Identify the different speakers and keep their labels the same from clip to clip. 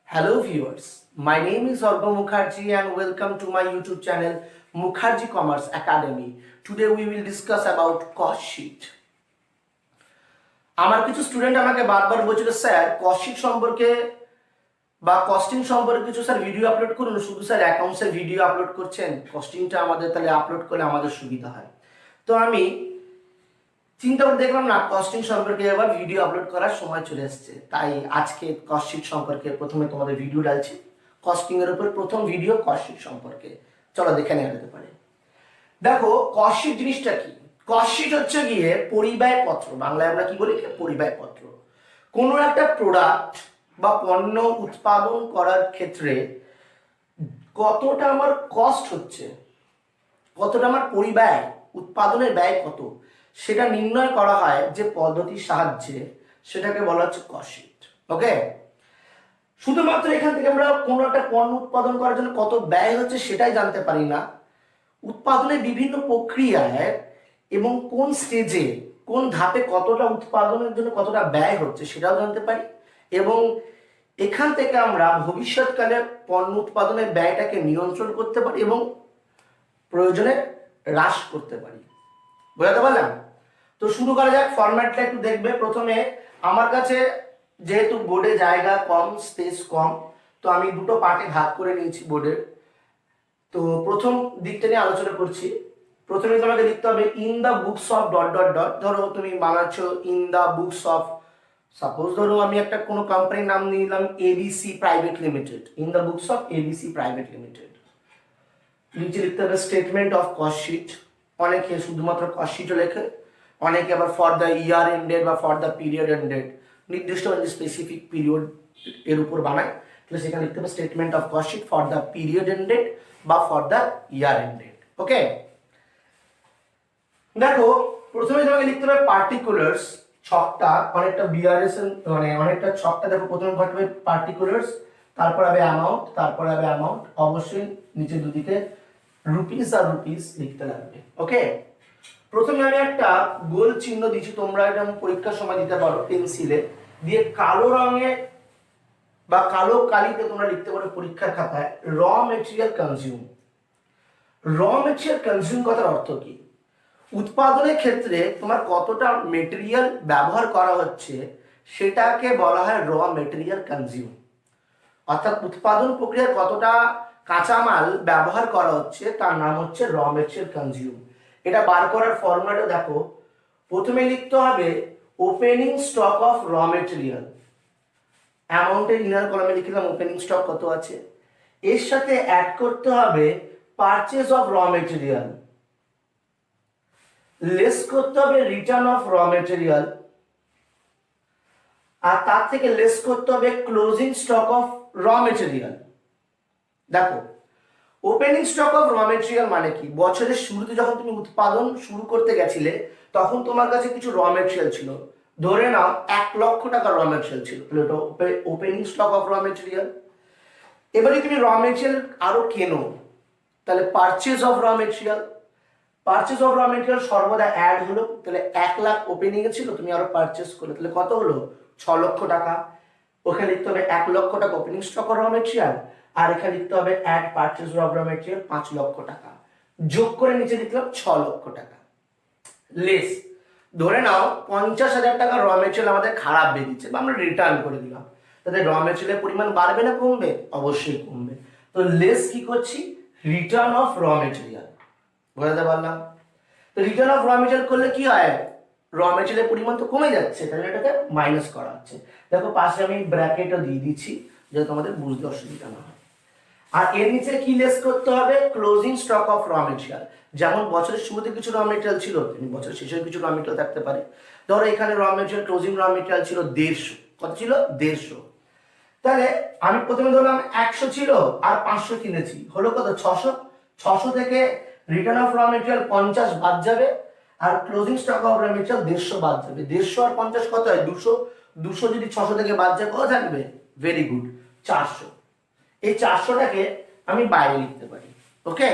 Speaker 1: Hello viewers, my name is Argo Mukherjee and welcome to my YouTube channel Mukherjee Commerce Academy. Today we will discuss about cost sheet. আমার কিছু student আমাকে বারবার বলছিল sir cost sheet সম্পর্কে বা costing সম্পর্কে কিছু sir video upload করুন, শুধু স্যার অ্যাকাউন্টসের ভিডিও আপলোড করছেন, কস্টিংটা আমাদের তাহলে আপলোড করলে আমাদের সুবিধা হয়। তো আমি চিন্তা করে দেখলাম না কস্টিং সম্পর্কে এবার ভিডিও আপলোড করার সময় চলে এসেছে, তাই আজকে কস্ট শিট সম্পর্কে প্রথমে তোমাদের ভিডিও ডালছি। কস্টিং এর উপর প্রথম ভিডিও কস্ট শিট সম্পর্কে, চলো দেখে নেওয়া যেতে পারে। দেখো কস্ট শিট জিনিসটা কি? কস্ট শিট হচ্ছে গিয়ে পরিব্যয় পত্র, বাংলায় আমরা কি বলি পরিব্যয় পত্র। কোনো একটা প্রোডাক্ট বা পণ্য উৎপাদন করার ক্ষেত্রে কতটা আমার কস্ট হচ্ছে, কতটা আমার পরিব্যয়, উৎপাদনের ব্যয় কত, সেটা নির্ণয় করা হয় যে পদ্ধতির সাহায্যে, সেটাকে বলা হচ্ছে কস্ট শিট। ওকে, শুধুমাত্র এখান থেকে আমরা কোনো একটা পণ্য উৎপাদন করার জন্য কত ব্যয় হচ্ছে সেটাই জানতে পারি না, উৎপাদনের বিভিন্ন প্রক্রিয়ায় এবং কোন স্টেজে কোন ধাপে কতটা উৎপাদনের জন্য কতটা ব্যয় হচ্ছে সেটাও জানতে পারি, এবং এখান থেকে আমরা ভবিষ্যৎকালে পণ্য উৎপাদনের ব্যয়টাকে নিয়ন্ত্রণ করতে পারি এবং প্রয়োজনে হ্রাস করতে পারি। বোঝাতে পারলাম? তো শুরু করা যাক। ফরম্যাটটা একটু দেখবে। প্রথমে আমার কাছে যেহেতু বোর্ডে জায়গা কম, স্পেস কম, তো আমি দুটো পার্টে ভাগ করে নিয়েছি বোর্ডের। তো প্রথম দিকটা নিয়ে আলোচনা করছি। প্রথমে তোমাকে লিখতে হবে in the books of dot dot dot. ধরো তুমি বানাচ্ছ in the books of, suppose ধরো আমি একটা কোনো কোম্পানির নাম নিলাম ABC private limited, in the books of ABC private limited. নিচে লিখতে হবে স্টেটমেন্ট অফ কস্ট শিট। অনেকে শুধুমাত্র কস্ট শিটও লেখে, অনেকে আবার ফর দ্য ইয়ার এন্ডেড বা ফর দ্য পিরিয়ড এন্ডেড, নির্দিষ্ট স্পেসিফিক পিরিয়ড এর উপর বানায়, তাহলে সেখানে লিখতে হবে statement of cost sheet for the period ended বা for the year ended. Okay, দেখো প্রথমে তোমাকে লিখতে হবে পার্টিকুলার্স, ছকটা অনেকটা বিআরএস মানে অনেকটা ছকটা। দেখো প্রথমে ঘটবে পার্টিকুলার্স, তারপর হবে অ্যামাউন্ট, তারপর হবে অ্যামাউন্ট, অবশ্যই নিচে দুদিকে রুপিস আর রুপিস লিখতে লাগবে। ওকে, প্রথমে আমি একটা গোল চিহ্ন দিচ্ছি, তোমরা এটা পরীক্ষার সময় দিতে পারো পেন্সিলে দিয়ে, কালো রঙে বা কালো কালিতে তোমরা লিখতে পারো পরীক্ষার খাতায় র মেটেরিয়াল কনজিউম। র মেটেরিয়াল কনজিউম কথার অর্থ কি? উৎপাদনের ক্ষেত্রে তোমার কতটা মেটেরিয়াল ব্যবহার করা হচ্ছে সেটাকে বলা হয় র মেটেরিয়াল কনজিউম। অর্থাৎ উৎপাদন প্রক্রিয়ায় কতটা কাঁচামাল ব্যবহার করা হচ্ছে তার নাম হচ্ছে র মেটেরিয়াল কনজিউম। এটা বার করার ফর্মুলাটা দেখো। প্রথমে লিখতে হবে opening stock of raw material, অ্যামাউন্টের ইনার কলামে লিখলাম ওপেনিং স্টক কত আছে, এর সাথে অ্যাড করতে হবে purchase of raw material, less করতে হবে রিটার্ন অফ র মেটেরিয়াল, আর তার থেকে লেস করতে হবে closing stock of raw material. দেখো opening stock of raw material মানে কি? বছরের শুরুতে যখন তুমি উৎপাদন শুরু করতে গেছিলে তখন তোমার কাছে কিছু র মেটেরিয়াল ছিল, ধরে নাও 1,00,000 টাকা র মেটেরিয়াল ছিল, তাহলে এটা opening stock of raw material. এবারে তুমি র মেটেরিয়াল আরো কেনো, তাহলে purchase of raw material, purchase of raw material সর্বদা অ্যাড হলো, তাহলে 1,00,000 ওপেনিং এ ছিল, তুমি আরো পারচেজ করলে, তাহলে কত হলো 6,00,000 টাকা। ওখানে লিখতে হবে 1,00,000 টাকা opening stock of raw material, আর এখানে লিখতে হবে add purchase of raw material 5,00,000 টাকা, যোগ করে নিচে লিখলাম 6,00,000 টাকা। লেস, ধরে নাও 50,000 টাকা র মেটেরিয়াল আমাদের খারাপ বেরিয়েছে বা আমরা রিটার্ন করে দিলাম, তাহলে র মেটেরিয়ালের পরিমাণ বাড়বে না কমবে? অবশ্যই কমবে। তো লেস কি করছি? Return of raw material. বোঝাতে পারলাম? তো রিটার্ন অফ র মেটেরিয়াল করলে কি হয়? র মেটেরিয়ালের পরিমাণ তো কমে যাচ্ছে, তাহলে এটাকে মাইনাস করা হচ্ছে। দেখো পাশে আমি ব্র্যাকেটও দিয়ে দিচ্ছি যাতে তোমাদের বুঝতে অসুবিধা না হয়। আর এর নিচে কি লেস করতে হবে? Closing stock of raw material. যেমন বছরের শুরুতে কিছু র মেটেরিয়াল ছিল, বছরের শেষে কিছু র মেটেরিয়াল থাকতে পারে। ধরো এখানে র মেটেরিয়াল, ক্লোজিং র মেটেরিয়াল ছিল 150। কত ছিল? 150। তাহলে আমি প্রথমে ধরলাম 100 ছিল আর 500 কিনেছি, হলো কত? 600। 600 থেকে রিটার্ন অফ র মেটেরিয়াল 50 বাদ যাবে, আর closing stock of raw material 150 বাদ যাবে। 150 আর 50 কত হয়? 200। 200 যদি 600 থেকে বাদ যায় কত থাকবে? Very good, 400। এই 400টাকে আমি বাইরে লিখতে পারি। ওকে,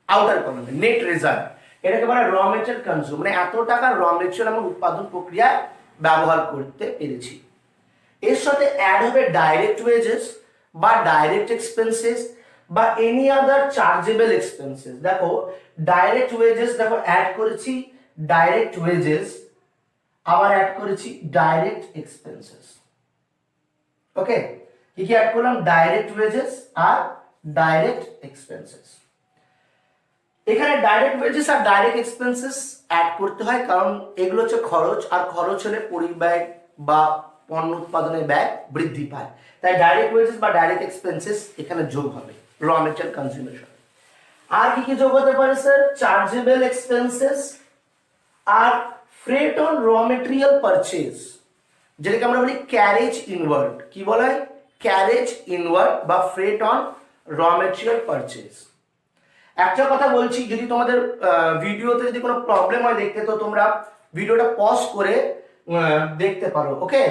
Speaker 1: আউটার কলামে নেট রেজাল্ট, এটাকে বলা র মেটেরিয়াল কনজিউম, মানে এত টাকা র মেটেরিয়াল আমার উৎপাদন প্রক্রিয়ায় ব্যবহার করতে পেরেছি। এর সাথে অ্যাড হবে ডাইরেক্ট ওয়েজেস বা ডাইরেক্ট এক্সপেন্সেস বা এনি আদার চার্জেবল এক্সপেন্সেস। দেখো ডাইরেক্ট ওয়েজেস, দেখো অ্যাড করেছি ডাইরেক্ট ওয়েজেস, আবার অ্যাড করেছি ডাইরেক্ট এক্সপেন্সেস। ওকে, কি কি অ্যাড করলাম? ডাইরেক্ট ওয়েজেস আর ডাইরেক্ট এক্সপেন্সেস। এখানে ডাইরেক্ট ওয়েজেস আর ডাইরেক্ট এক্সপেন্সেস অ্যাড করতে হয়, কারণ এগুলো হচ্ছে খরচ, আর খরচ হলে পরিব্যয় বা পণ্য উৎপাদনের ব্যয় বৃদ্ধি পায়। তাই ডাইরেক্ট ওয়েজেস বা ডাইরেক্ট এক্সপেন্সেস এখানে যোগ হবে র মেটেরিয়াল কনজিউমেশন। আর কি কি যোগ হতে পারে স্যার? চার্জেবল এক্সপেন্সেস আর freight on raw material purchase, যেটাকে আমরা বলি ক্যারেজ ইনওয়ার্ড। কি বলা হয়? ক্যারেজ ইনওয়ার্ড বা freight on raw material purchase. একটা কথা বলছি, যদি তোমাদের ভিডিওতে যদি কোনো প্রবলেম হয় দেখতে, তো তোমরা ভিডিওটা পজ করে দেখতে পারো। ওকে,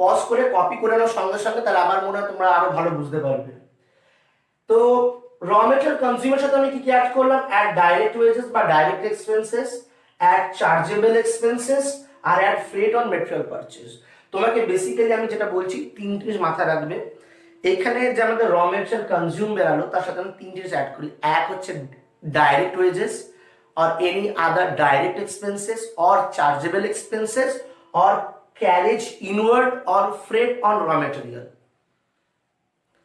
Speaker 1: পজ করে কপি করে নাও সঙ্গে সঙ্গে, তাহলে আমার মনে হয় তোমরা আরো ভালো বুঝতে পারবে। তো র মেটেরিয়াল কনজিউমের সাথে আমি কি কি অ্যাড করলাম? অ্যাড ডাইরেক্ট ওয়েজেস বা direct expenses, add chargeable expenses আর add freight on material purchase. তোমাকে বেসিক্যালি আমি যেটা বলছি তিনটে জিনিস মাথায় রাখবে। এখানে যে আমাদের র মেটেরিয়াল কনজিউম বেরালো, তার সাথে আমি তিন জিনিস অ্যাড করি। এক হচ্ছে direct wages or any other direct expenses or chargeable expenses or carriage inward or freight on raw material।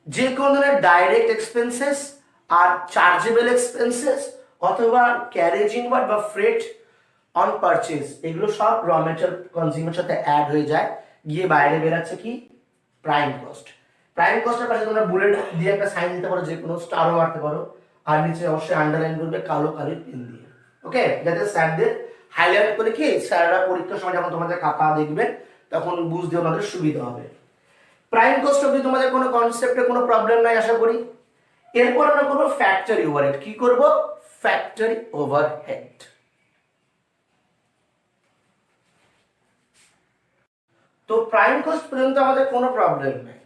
Speaker 1: যে কোনো ধরনের ডাইরেক্ট এক্সপেন্সেস আর চার্জেবল এক্সপেন্সেস অথবা ক্যারেজ ইনওয়ার্ড বা ফ্রেট অন পারচেজ, এগুলো সব র মেটেরিয়াল কনজিউমের সাথে অ্যাড হয়ে যায়, গিয়ে বাইরে বেরাচ্ছে কি? Prime cost. প্রাইম কস্টের পাশে তোমরা বুলেট দিয়ে একটা সাইন দিতে পারো, যে কোনো স্টারও মারতে পারো, আর নিচে অবশ্যই আন্ডারলাইন করবে কালো কালির পেন দিয়ে। ওকে, যাতে স্যারদের হাইলাইট করে কি স্যাররা পরীক্ষার সময় যখন তোমাদের খাতা দেখবেন তখন বুঝতে ওনাদের সুবিধা হবে। প্রাইম কস্ট অবধি তোমাদের কোনো কনসেপ্টে কোনো প্রবলেম নাই আশা করি। এরপর আমরা করবো ফ্যাক্টরি ওভারহেড। কি করব? Factory overhead. তো প্রাইম কস্ট পর্যন্ত আমাদের কোনো প্রবলেম নেই।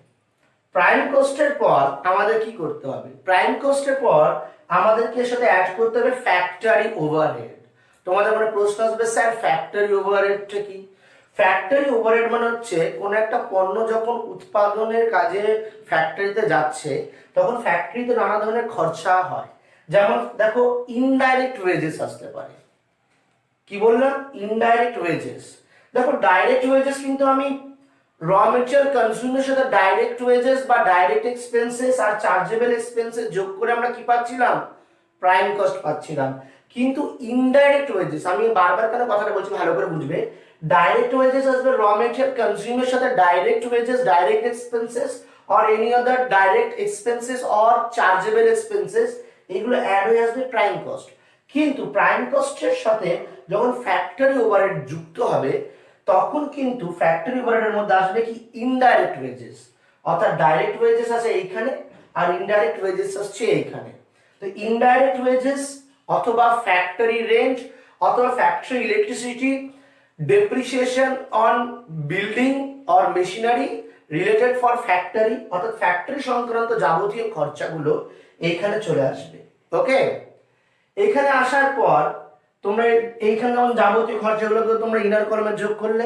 Speaker 1: প্রাইম কস্টের পর আমাদের কি করতে হবে? প্রাইম কস্টের পর আমাদেরকে এর সাথে অ্যাড করতে হবে ফ্যাক্টরি ওভারহেড। তোমাদের মনে প্রশ্ন আসবে, স্যার ফ্যাক্টরি ওভারহেডটা কি? ফ্যাক্টরি ওভারহেড মানে হচ্ছে কোন একটা পণ্য যখন উৎপাদনের কাজে ফ্যাক্টরিতে যাচ্ছে, তখন ফ্যাক্টরিতে নানা ধরনের খরচা হয়। যেমন দেখো ইনডাইরেক্ট ওয়েজেস আসতে পারে। কি বললাম? Indirect wages. দেখো ডাইরেক্ট ওয়েজেস কিন্তু আমি র মেটেরিয়াল কনজিউমের সাথে ডাইরেক্ট ওয়েজেস বা ডাইরেক্ট এক্সপেন্সেস আর চার্জেবল এক্সপেন্সেস যোগ করে আমরা কি পাচ্ছিলাম? প্রাইম কস্ট পাচ্ছিলাম। কিন্তু ইনডাইরেক্ট ওয়েজেস, আমি বারবার কেন কথাটা বলছি ভালো করে বুঝবে, ডাইরেক্ট ওয়েজেস আসবে র মেটেরিয়াল কনজিউমের সাথে direct wages, direct expenses or any other direct expenses or chargeable expenses, এগুলো অ্যাড হয়ে আসবে প্রাইম কস্ট। কিন্তু প্রাইম কস্টের সাথে যখন ফ্যাক্টরি ওভারহেড যুক্ত হবে, তখন কিন্তু ফ্যাক্টরি ওভারহেডের মধ্যে আসবে কি? Indirect wages. অর্থাৎ ডাইরেক্ট ওয়েজেস আছে এইখানে আর ইনডাইরেক্ট ওয়েজেস আসছে এইখানে। তো ইনডাইরেক্ট ওয়েজেস অথবা ফ্যাক্টরি রেন্ট অথবা factory electricity, depreciation on building or machinery related for factory, অর্থাৎ ফ্যাক্টরি সংক্রান্ত যাবতীয় খরচাগুলো এইখানে চলে আসবে। ওকে, এখানে আসার পর তোমরা এইখানে যেমন যাবতীয় খরচাগুলোকে তোমরা ইনার কলমে যোগ করলে,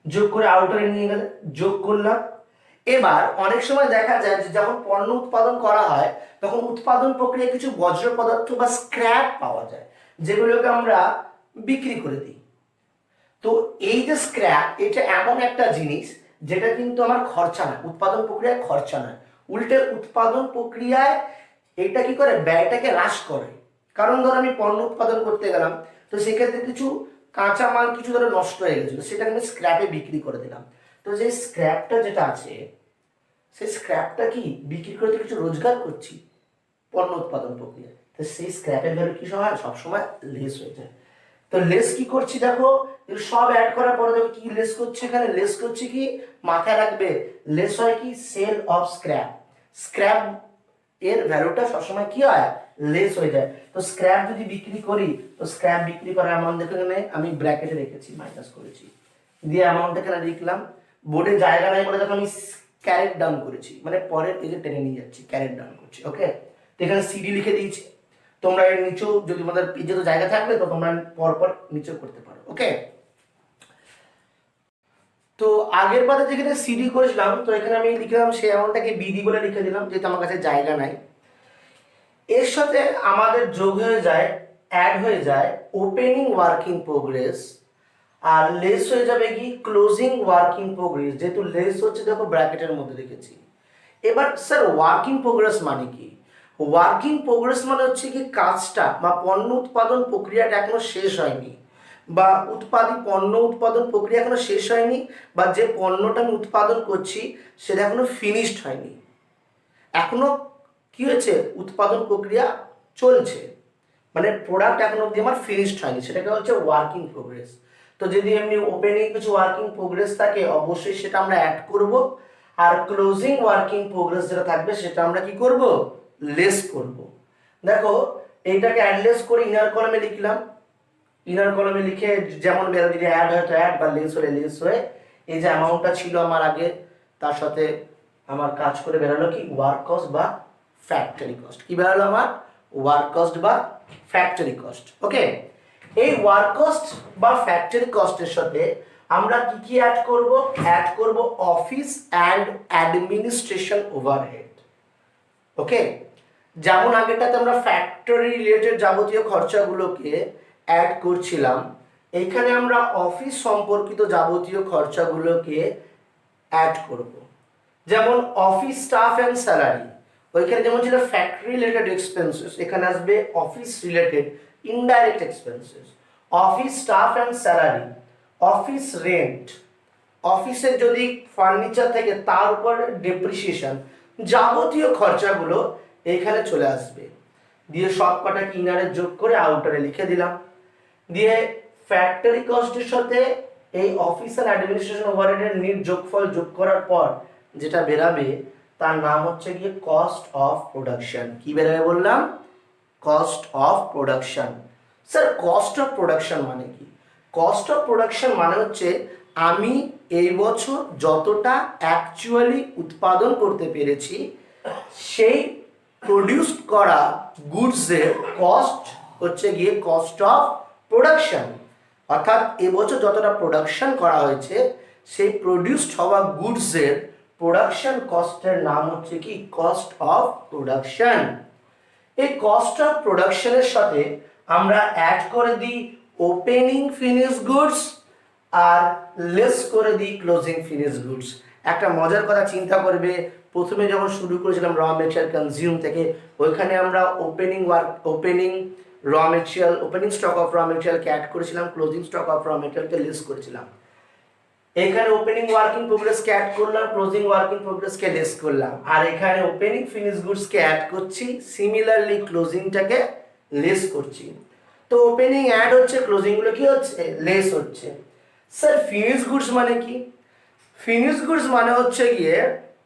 Speaker 1: যোগ করে আউটারে নিয়ে গেলে, যোগ করলাম। এবার অনেক সময় দেখা যায় যে যখন পণ্য উৎপাদন করা হয়, তখন উৎপাদন প্রক্রিয়ায় কিছু বজ্র পদার্থ বা স্ক্র্যাপ পাওয়া যায়, যেগুলোকে আমরা বিক্রি করে দিই। তো এই যে স্ক্র্যাপ, এটা এমন একটা জিনিস যেটা কিন্তু আমার খরচা না, উৎপাদন প্রক্রিয়ায় খরচা নয়, উল্টে উৎপাদন প্রক্রিয়ায় এটা কি করে? ব্যয়টাকে হ্রাস করে। কারণ ধর আমি পণ্য উৎপাদন করতে গেলাম, তো সেক্ষেত্রে কিছু কাঁচা মাল কিছু ধরে নষ্ট হয়ে গেছিল, সেটাকে আমি স্ক্র্যাপে বিক্রি করে দিলাম। তো যে স্ক্র্যাপটা যেটা আছে, সেই স্ক্র্যাপটা কি বিক্রি করে কিছু রোজগার করছি পণ্য উৎপাদন প্রক্রিয়ায়, তো সেই স্ক্র্যাপের ভ্যালু কি হয়? সবসময় লেস হয়ে যায়। তো লেস কি করছি? দেখো সব অ্যাড করার পরে দেখো কি লেস করছে এখানে? লেস করছে কি? মাথায় রাখবে, লেস হয় কি? Sell of scrap. স্ক্র্যাপ এর ভ্যালুটা সবসময় কি হয়? লেস হয়ে যায়। তো স্ক্র্যাপ যদি বিক্রি করি, তো স্ক্র্যাপ বিক্রি করার অ্যামাউন্ট এখানে আমি ব্র্যাকেটে রেখেছি, মাইনাস করেছি, দিয়ে অ্যামাউন্ট এখানে লিখলাম। বোর্ডে জায়গা নাই বলে দেখো আমি ক্যারেট ডাউন করেছি, মানে পরের পেজে টেনে নিয়ে যাচ্ছি, ক্যারেট ডাউন করছি। ওকে, তো এখানে সিডি লিখে দিয়েছি। তোমরা এর নিচেও যদি তোমাদের পেজে তো জায়গা থাকবে, তো তোমরা পরপর নিচেও করতে পারো। ওকে, তো আগের বারে যেখানে সিডি করেছিলাম, তো এখানে আমি লিখলাম সেই অ্যামাউন্টটাকে বিডি বলে লিখে দিলাম, যেহেতু আমার কাছে জায়গা নাই। এর সাথে আমাদের যোগ হয়ে যায়, অ্যাড হয়ে যায় ওপেনিং ওয়ার্কিং প্রোগ্রেস, আর লেস হয়ে যাবে কি ক্লোজিং ওয়ার্কিং প্রোগ্রেস। যেহেতু লেস হচ্ছে দেখো ব্র্যাকেটের মধ্যে রেখেছি। এবার স্যার ওয়ার্কিং প্রোগ্রেস মানে কি? ওয়ার্কিং প্রোগ্রেস মানে হচ্ছে কি কাজটা বা পণ্য উৎপাদন প্রক্রিয়াটা এখনো শেষ হয়নি, বা পণ্য উৎপাদন প্রক্রিয়া এখনো শেষ হয়নি, বা যে পণ্যটা আমি উৎপাদন করছি সেটা এখনো ফিনিশড হয়নি, এখনো কি হয়েছে উৎপাদন প্রক্রিয়া চলছে, মানে প্রোডাক্ট এখনো অবধি আমার ফিনিশড হয়নি, সেটাকে হচ্ছে ওয়ার্কিং প্রোগ্রেস। তো যদি এমনি ওপেনিং কিছু ওয়ার্কিং প্রোগ্রেস থাকে অবশ্যই সেটা আমরা অ্যাড করব, আর ক্লোজিং ওয়ার্কিং প্রোগ্রেস যেটা থাকবে সেটা আমরা কি করব, লেস করব। দেখো এইটাকে অ্যাডলেস করে ইনার কলামে লিখলাম, ইনার কলামে লিখে যেমন বেরো, যদি অ্যাড হয় তো অ্যাড, বা লেস হলে লেস হয়ে এই যে অ্যামাউন্টটা ছিল আমার আগে তার সাথে আমার কাজ করে বেরোলো কি ওয়ার্ক কস্ট বা ফ্যাক্টরি কস্ট। কি বেরোলো আমার ওয়ার্ক কস্ট বা ফ্যাক্টরি কস্ট। ওকে, এই ওয়ার্ক কস্ট বা ফ্যাক্টরি কস্টের সাথে আমরা কি কি অ্যাড করব? অ্যাড করব অফিস অ্যান্ড অ্যাডমিনিস্ট্রেশন ওভারহেড। ওকে, যেমন আগেটাতে আমরা ফ্যাক্টরি রিলেটেড যাবতীয় খরচাগুলোকে অ্যাড করছিলাম, এখানে আমরা অফিস সম্পর্কিত যাবতীয় খরচাগুলোকে অ্যাড করব। যেমন অফিস স্টাফ অ্যান্ড স্যালারি, ওইখানে যেমন ছিল ফ্যাক্টরি রিলেটেড এক্সপেন্সেস, এখানে আসবে office related indirect expenses. Office staff and salary, office rent, অফিসের যদি ফার্নিচার থেকে তার উপর ডেপ্রিসিয়েশন, যাবতীয় খরচাগুলো এখানে চলে আসবে। দিয়ে সব কটা ইনারে যোগ করে আউটারে লিখে দিলাম। দিয়ে ফ্যাক্টরি কস্টের সাথে এই অফিস অ্যান্ড অ্যাডমিনিস্ট্রেশন ওভারহেডের নিট যোগফল যোগ করার পর যেটা বেরাবে তার নাম হচ্ছে গিয়ে কস্ট অফ প্রোডাকশন। কি বেরাবে বললাম? Cost of production. Sir cost of production মানে কি? কস্ট অফ প্রোডাকশন মানে হচ্ছে আমি এই বছর যতটা অ্যাকচুয়ালি উৎপাদন করতে পেরেছি সেই প্রডিউস করা গুডসের কস্ট হচ্ছে গিয়ে কস্ট অফ প্রোডাকশন। অর্থাৎ এবছর যতটা প্রোডাকশন করা হয়েছে সেই প্রডিউসড হওয়া গুডসের প্রোডাকশন কস্টের নাম হচ্ছে কি কস্ট অফ প্রোডাকশন। এই কস্ট অফ প্রোডাকশনের সাথে আমরা অ্যাড করে দিই ওপেনিং ফিনিশ গুডস আর লেস করে দিই ক্লোজিং ফিনিশ গুডস। একটা মজার কথা চিন্তা করবে, প্রথমে যখন শুরু করেছিলাম র মেটেরিয়াল কনজিউম থেকে, ওইখানে আমরা ওপেনিং র মেটেরিয়াল, ওপেনিং স্টক অফ র মেটেরিয়ালকে অ্যাড করেছিলাম, ক্লোজিং স্টক অফ র মেটেরিয়ালকে লেস করেছিলাম। এখানে ওপেনিং ওয়ার্কিং প্রোগ্রেসকে অ্যাড করলাম, ক্লোজিং ওয়ার্কিং প্রোগ্রেসকে লেস করলাম, আর এখানে ওপেনিং ফিনিশ গুডসকে অ্যাড করছি, সিমিলারলি ক্লোজিংটাকে লেস করছি। তো ওপেনিং অ্যাড হচ্ছে, ক্লোজিং গুলো কি হচ্ছে লেস হচ্ছে। স্যার ফিনিশ গুডস মানে কি? ফিনিশ গুডস মানে হচ্ছে গিয়ে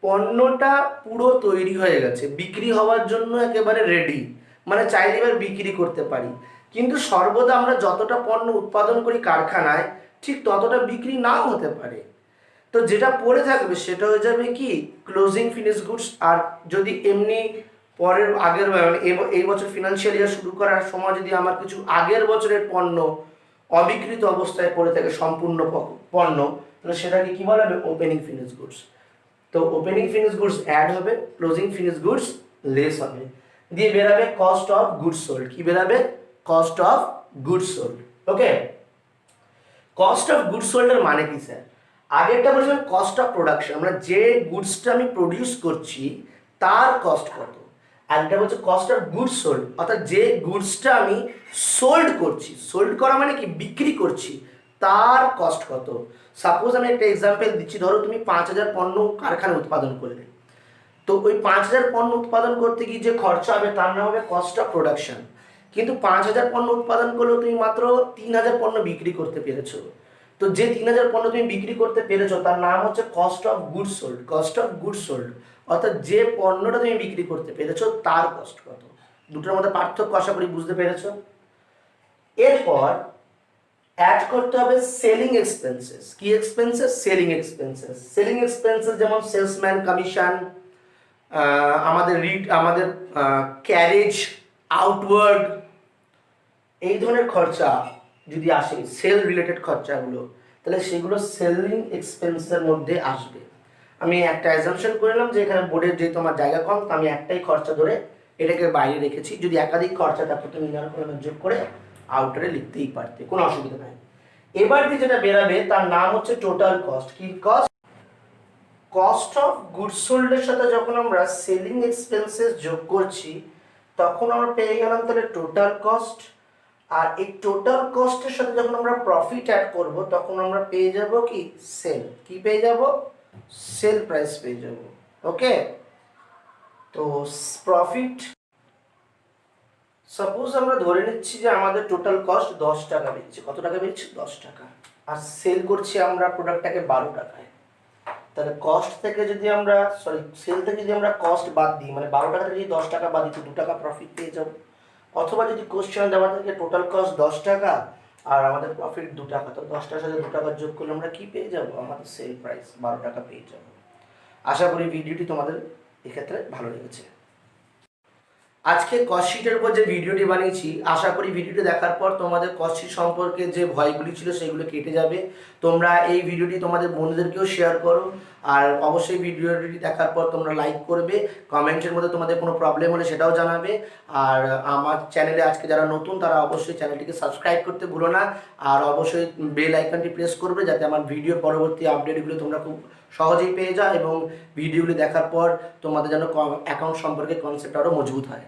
Speaker 1: পণ্যটা পুরো তৈরি হয়ে গেছে, বিক্রি হওয়ার জন্য একেবারে রেডি, মানে চাইলে এবার বিক্রি করতে পারি, কিন্তু সর্বদা আমরা যতটা পণ্য উৎপাদন করি কারখানায় ঠিক ততটা বিক্রি নাও হতে পারে। তো যেটা পড়ে থাকবে সেটা হয়ে যাবে কি ক্লোজিং ফিনিশ গুডস। আর যদি এমনি পরের আগের মানে এই বছর ফিনান্সিয়াল ইয়ার শুরু করার সময় যদি আমার কিছু আগের বছরের পণ্য অবিকৃত অবস্থায় পড়ে থাকে সম্পূর্ণ পণ্য, তাহলে সেটাকে কি বলা হবে ওপেনিং ফিনিশ গুডস। তো ওপেনিং ফিনিশ গুডস অ্যাড হবে, ক্লোজিং ফিনিশ গুডস লেস হবে, দিয়ে বেরাবে কস্ট অফ গুডস সোল্ড। কি বেরাবে? Cost of goods sold. Okay, cost of goods সোল্ডের মানে কি স্যার? আগেরটা বলছিলাম কস্ট অফ প্রোডাকশন, আমরা যে গুডসটা আমি প্রডিউস করছি তার কস্ট কত, আর এটা হচ্ছে কস্ট অফ গুডস সোল্ড, অর্থাৎ যে গুডসটা আমি সোল্ড করছি, সোল্ড করা মানে কি বিক্রি করছি, তার কস্ট কত। সাপোজ আমি একটা এক্সাম্পল দিচ্ছি, ধরো তুমি 5,000 পণ্য কারখানা উৎপাদন করলে, তো ওই 5,000 পণ্য উৎপাদন করতে গিয়ে যে খরচা হবে তার নাম হবে কস্ট অফ প্রোডাকশন। কিন্তু 5,000 পণ্য উৎপাদন করলেও তুমি মাত্র 3,000 পণ্য বিক্রি করতে পেরেছো, তো যে 3,000 পণ্য তুমি বিক্রি করতে পেরেছো তার নাম হচ্ছে cost of goods sold. Cost of goods sold অর্থাৎ যে পণ্যটা তুমি বিক্রি করতে পেরেছো তার কস্ট কত। দুটোর মধ্যে পার্থক্য আশা করি বুঝতে পেরেছো। এরপর অ্যাড করতে হবে সেলিং এক্সপেন্সেস। কি expenses? Selling expenses. Selling expenses যেমন সেলসম্যান কমিশন, আমাদের ক্যারেজ আউটওয়ার্ড, এই ধরনের খরচা যদি আসে সেল রিলেটেড খরচাগুলো, তাহলে সেগুলো সেলিং এক্সপেন্সের মধ্যে আসবে। আমি একটা অ্যাজাম্পশন করে নিলাম যে এখানে বোর্ডের যেহেতু আমার জায়গা কম, তো আমি একটাই খরচা ধরে এটাকে বাইরে রেখেছি। যদি একাধিক খরচা থাকতো তুমি ইনার কলামে যোগ করে আউটারে লিখতেই পারতে, কোনো অসুবিধা নাই। এবার দিয়ে যেটা বেরাবে তার নাম হচ্ছে টোটাল কস্ট। কি কস্ট? কস্ট অফ গুডস সোল্ডের সাথে যখন আমরা সেলিং এক্সপেন্সেস যোগ করছি তখন আমরা পেয়ে গেলাম তাহলে টোটাল কস্ট। আর এই টোটাল কস্টের সাথে যখন আমরা প্রফিট অ্যাড করব তখন আমরা পেয়ে যাব কি সেল। কি পেয়ে যাব? সেল প্রাইস পেয়ে যাব। ওকে, তো প্রফিট সাপোজ আমরা ধরে নিচ্ছি যে আমাদের টোটাল কস্ট 10 টাকা বেরিয়েছে। কত টাকা বেরিয়েছে? 10 টাকা। আর সেল করছি আমরা প্রোডাক্টটাকে 12 টাকায়। তাহলে কস্ট থেকে যদি আমরা সেল থেকে যদি আমরা কস্ট বাদ দিই, মানে 12 টাকা থেকে যদি 10 টাকা বাদ দিই তো 2 টাকা প্রফিট পেয়ে যাব। অথবা যদি কোশ্চেন দেওয়া থাকে টোটাল কস্ট 10 টাকা আর আমাদের প্রফিট 2 টাকা, তো 10 টাকার সাথে 2 টাকা যোগ করলে আমরা কি পেয়ে যাব? আমাদের সেল প্রাইস 12 টাকা পেয়ে যাব। আশা করি ভিডিওটি তোমাদের এক্ষেত্রে ভালো লেগেছে। আজকে কস্ট শিটের উপর যে ভিডিওটি বানিয়েছি, আশা করি ভিডিওটি দেখার পর তোমাদের কস্ট শিট সম্পর্কে যে ভয়গুলি ছিল সেগুলো কেটে যাবে। তোমরা এই ভিডিওটি তোমাদের বন্ধুদেরকেও শেয়ার করো। আর অবশ্যই ভিডিওটি দেখার পর তোমরা লাইক করবে, কমেন্টের মধ্যে তোমাদের কোনো প্রবলেম হলে সেটাও জানাবে। আর আমার চ্যানেলে আজকে যারা নতুন তারা অবশ্যই চ্যানেলটিকে সাবস্ক্রাইব করতে ভুলো না। আর অবশ্যই বেল আইকনটি প্রেস করবে যাতে আমার ভিডিওর পরবর্তী আপডেটগুলো তোমরা খুব সহজেই পেয়ে যাও এবং ভিডিওগুলি দেখার পর তোমাদের যেন অ্যাকাউন্ট সম্পর্কে কনসেপ্ট আরও মজবুত হয়।